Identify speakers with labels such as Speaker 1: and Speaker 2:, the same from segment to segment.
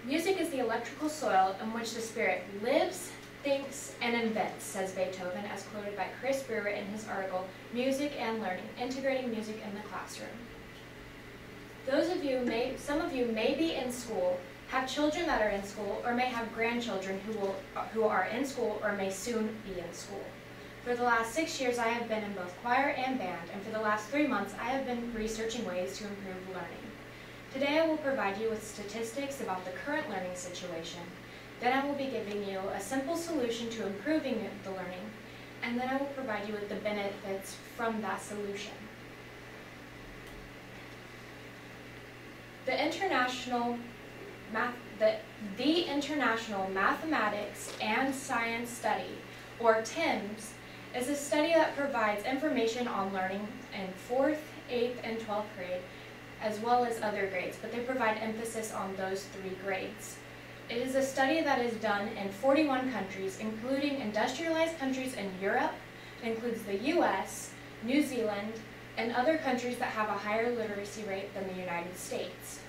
Speaker 1: Music is the electrical soil in which the spirit lives, thinks, and invents, says Beethoven, as quoted by Chris Brewer in his article, Music and Learning, Integrating Music in the Classroom. Some of you may be in school, have children that are in school, or may have grandchildren who are in school or may soon be in school. For the last 6 years, I have been in both choir and band, and for the last 3 months, I have been researching ways to improve learning. Today, I will provide you with statistics about the current learning situation. Then I will be giving you a simple solution to improving the learning, and then I will provide you with the benefits from that solution. The International Mathematics and Science Study, or TIMSS, is a study that provides information on learning in 4th, 8th, and 12th grade, as well as other grades, but they provide emphasis on those 3 grades. It is a study that is done in 41 countries, including industrialized countries in Europe. It includes the US, New Zealand, and other countries that have a higher literacy rate than the United States.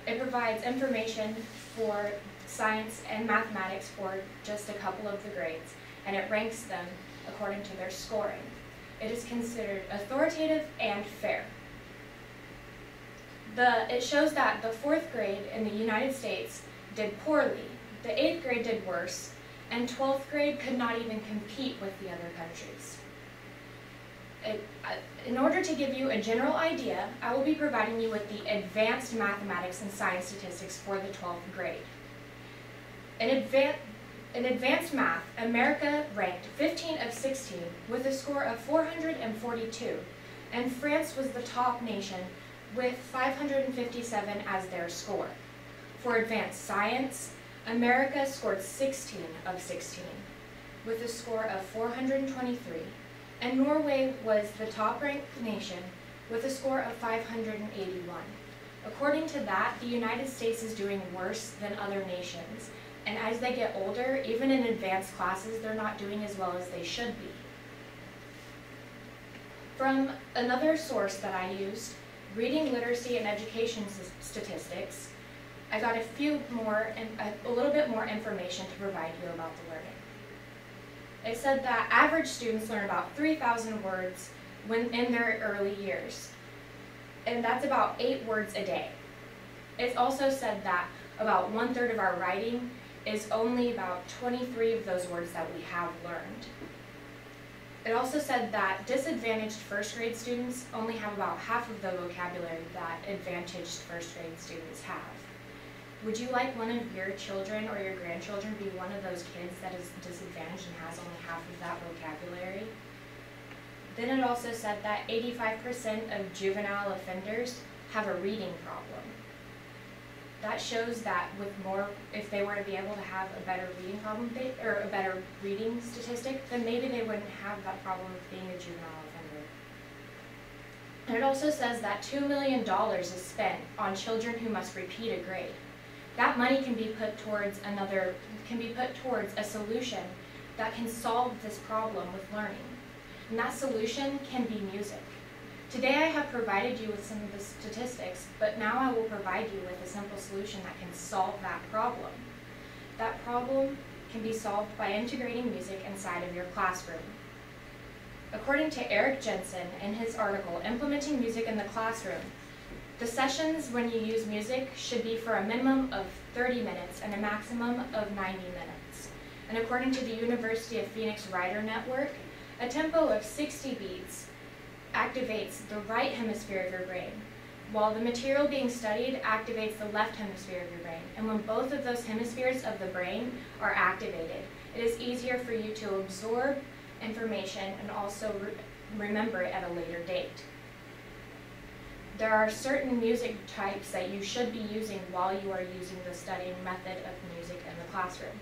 Speaker 1: It provides information for science and mathematics for just a couple of the grades, and it ranks them according to their scoring. It is considered authoritative and fair. It shows that the 4th grade in the United States did poorly, the 8th grade did worse, and 12th grade could not even compete with the other countries. In order to give you a general idea, I will be providing you with the advanced mathematics and science statistics for the 12th grade. In advanced math, America ranked 15 of 16 with a score of 442, and France was the top nation with 557 as their score. For advanced science, America scored 16 of 16 with a score of 423, and Norway was the top-ranked nation with a score of 581. According to that, the United States is doing worse than other nations, and as they get older, even in advanced classes, they're not doing as well as they should be. From another source that I used, Reading, Literacy, and Education Statistics, I got a little bit more information to provide you about the learning. It said that average students learn about 3,000 words when in their early years, and that's about 8 words a day. It also said that about 1/3 of our writing is only about 23 of those words that we have learned. It also said that disadvantaged 1st grade students only have about half of the vocabulary that advantaged 1st grade students have. Would you like one of your children or your grandchildren to be one of those kids that is disadvantaged and has only half of that vocabulary? Then it also said that 85% of juvenile offenders have a reading problem. That shows that if they were to be able to have a better reading problem, or a better reading statistic, then maybe they wouldn't have that problem of being a juvenile offender. And it also says that $2 million is spent on children who must repeat a grade. That money can be put towards a solution that can solve this problem with learning. And that solution can be music. Today I have provided you with some of the statistics, but now I will provide you with a simple solution that can solve that problem. That problem can be solved by integrating music inside of your classroom. According to Eric Jensen in his article, Implementing Music in the Classroom, the sessions when you use music should be for a minimum of 30 minutes and a maximum of 90 minutes. And according to the University of Phoenix Writer Network, a tempo of 60 beats activates the right hemisphere of your brain, while the material being studied activates the left hemisphere of your brain. And when both of those hemispheres of the brain are activated, it is easier for you to absorb information and also remember it at a later date. There are certain music types that you should be using while you are using the studying method of music in the classroom.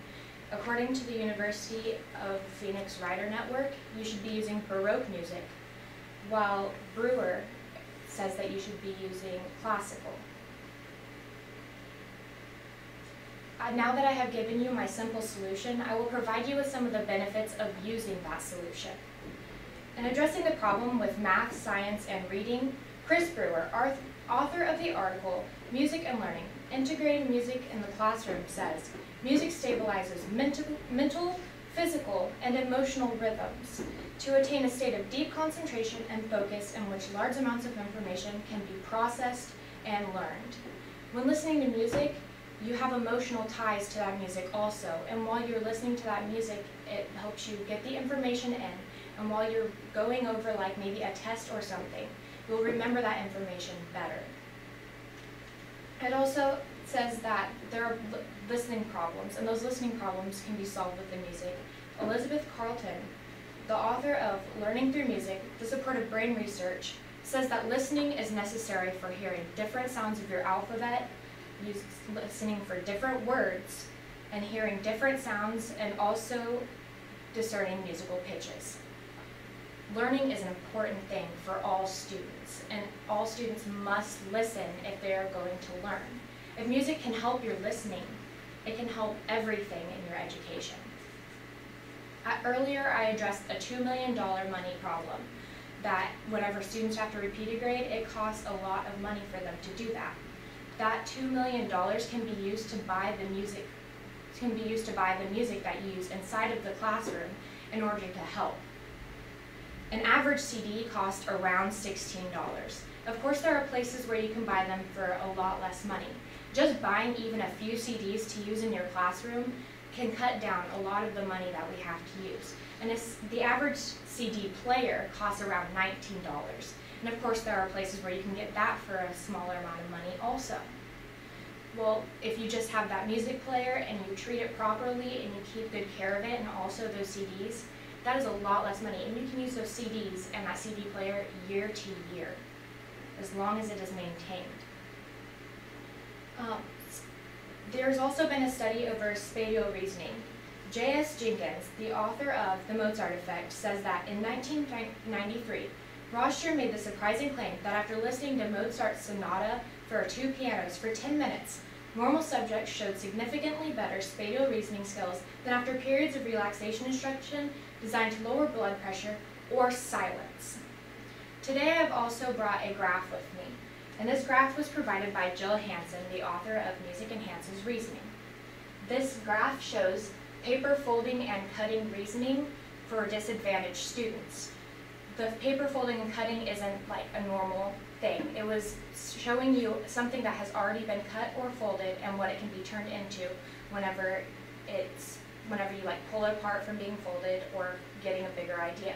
Speaker 1: According to the University of Phoenix Writer Network, you should be using Baroque music, while Brewer says that you should be using classical. Now that I have given you my simple solution, I will provide you with some of the benefits of using that solution. In addressing the problem with math, science, and reading, Chris Brewer, author of the article Music and learning. Integrating music in the classroom says, music stabilizes mental, physical, and emotional rhythms to attain a state of deep concentration and focus in which large amounts of information can be processed and learned. When listening to music, you have emotional ties to that music also, and while you're listening to that music, it helps you get the information in, and while you're going over like maybe a test or something, you'll remember that information better. It also says that there are listening problems, and those listening problems can be solved with the music. Elizabeth Carlton, the author of Learning Through Music, the support of brain research, says that listening is necessary for hearing different sounds of your alphabet, listening for different words, and hearing different sounds, and also discerning musical pitches. Learning is an important thing for all students, and all students must listen if they are going to learn. If music can help your listening, it can help everything in your education. Earlier, I addressed a $2 million money problem, that whenever students have to repeat a grade, it costs a lot of money for them to do that. That $2 million can be used to buy the music, that you use inside of the classroom in order to help. An average CD costs around $16. Of course, there are places where you can buy them for a lot less money. Just buying even a few CDs to use in your classroom can cut down a lot of the money that we have to use. And the average CD player costs around $19. And of course, there are places where you can get that for a smaller amount of money also. Well, if you just have that music player and you treat it properly and you keep good care of it, and also those CDs, that is a lot less money. And you can use those CDs and that CD player year to year, as long as it is maintained. There's also been a study over spatial reasoning. J.S. Jenkins, the author of The Mozart Effect, says that in 1993, Roger made the surprising claim that after listening to Mozart's sonata for 2 pianos for 10 minutes, normal subjects showed significantly better spatial reasoning skills than after periods of relaxation instruction designed to lower blood pressure or silence. Today I've also brought a graph with me, and this graph was provided by Jill Hansen, the author of Music Enhances Reasoning. This graph shows paper folding and cutting reasoning for disadvantaged students. The paper folding and cutting isn't like a normal thing. It was showing you something that has already been cut or folded and what it can be turned into whenever you like pull it apart from being folded or getting a bigger idea.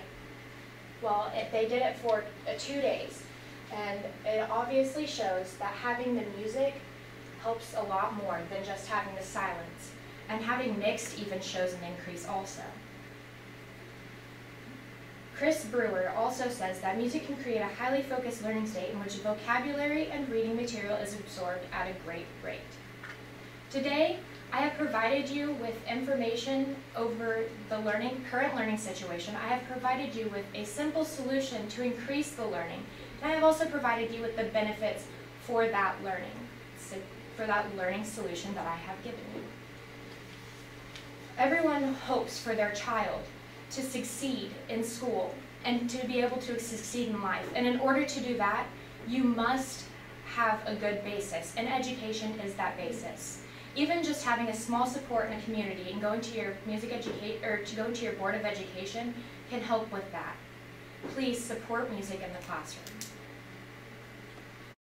Speaker 1: Well, they did it for 2 days, and it obviously shows that having the music helps a lot more than just having the silence, and having mixed even shows an increase also. Chris Brewer also says that music can create a highly focused learning state in which vocabulary and reading material is absorbed at a great rate. Today, I have provided you with information over the current learning situation. I have provided you with a simple solution to increase the learning, and I have also provided you with the benefits for that learning solution that I have given you. Everyone hopes for their child to succeed in school and to be able to succeed in life. And in order to do that, you must have a good basis, and education is that basis. Even just having a small support in a community and going to your going to your board of education can help with that. Please support music in the classroom.